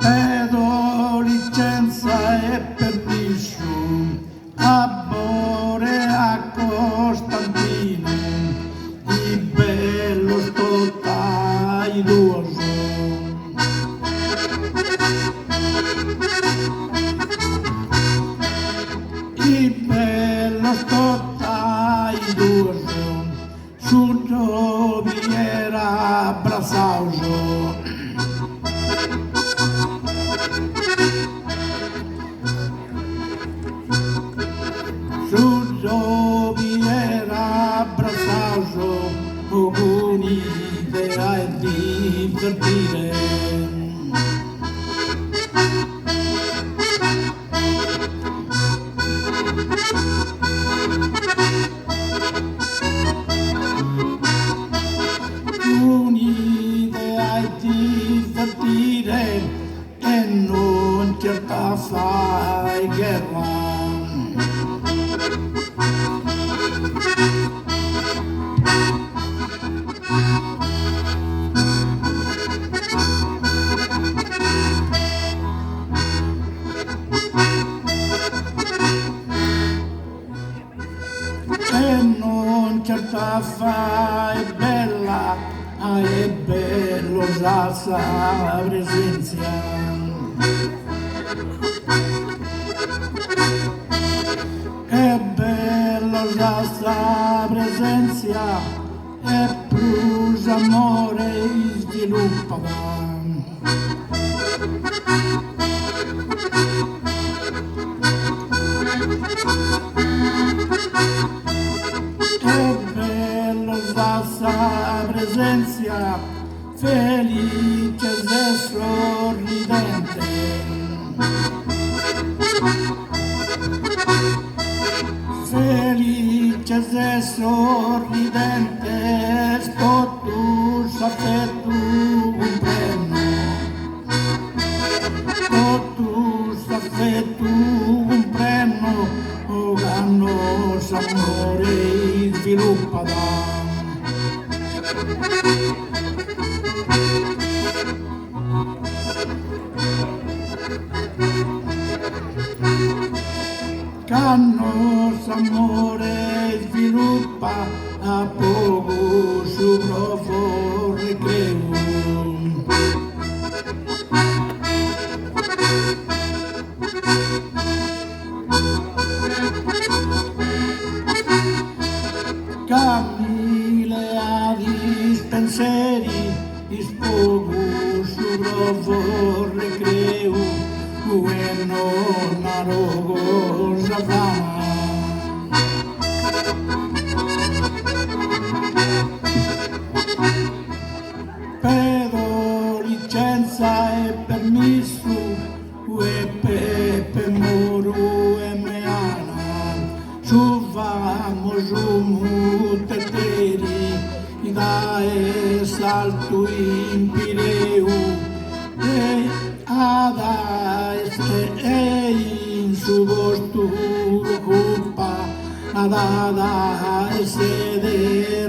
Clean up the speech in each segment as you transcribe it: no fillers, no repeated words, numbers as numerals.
Pedo licenza e permesso a Bore a Costantino e bello sto taidoso. E bello sto taidoso su gioviera abbracciauso. Su gioviera abbracciauso un'idea è divertire. Un'idea è divertire e non certa fai guerra. E non certa fai bella, è bello già sa presenza. È bello già sa presenza e plus amore sviluppa. È bello la sua presenza, felice e sorridente. Felice e sorridente, sto tu affetto un premio. Sto tu affetto un premio, o ganno s'amore sviluppa. Canno s'amore sviluppa a poco su provo recreo. Camille a dispenseri, ispogu su provo recreo, e non arogo fa. Pedo licenza e permesso, e pepe moro e meana, su vamos muteteri, da e salto in Pireu, e ada e in su vostro culpa, ada e se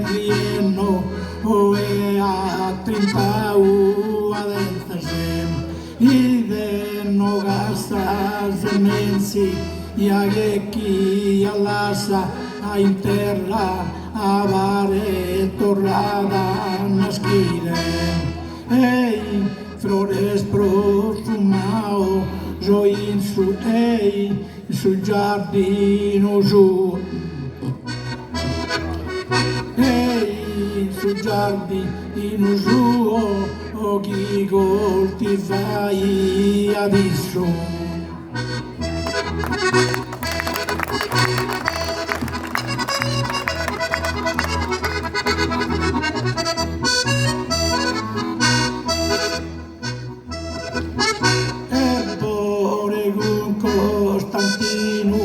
rieno, o e a 30 adentro i de no gastas mensi i aghechi all'assa a interra a vare torrada naschire. Ehi, flores profumao, in su, ehi, sul giardino su. Ehi, sul giardino su, o chi colti fai adesso. Costantino,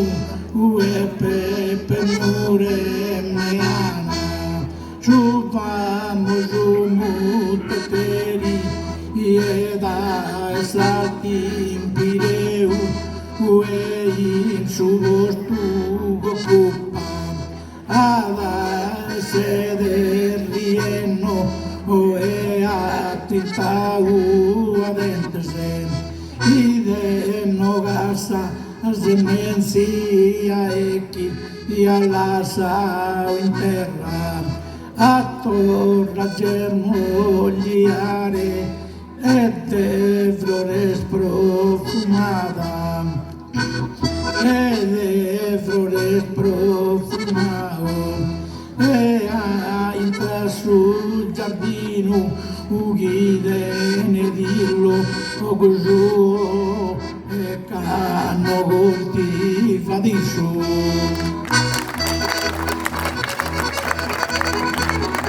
e pepe mure meana, su vamos muteteri, e da esati in Pireu, e in su vostro occupa, ada sede rieno, o e a titau adentese. ide no gasa demensia e chi alla sa interra a torra germogliare e de flores profumada e de flores profumado e a entra sul giardino ughide ne dirlo oggi e cano coltiva di su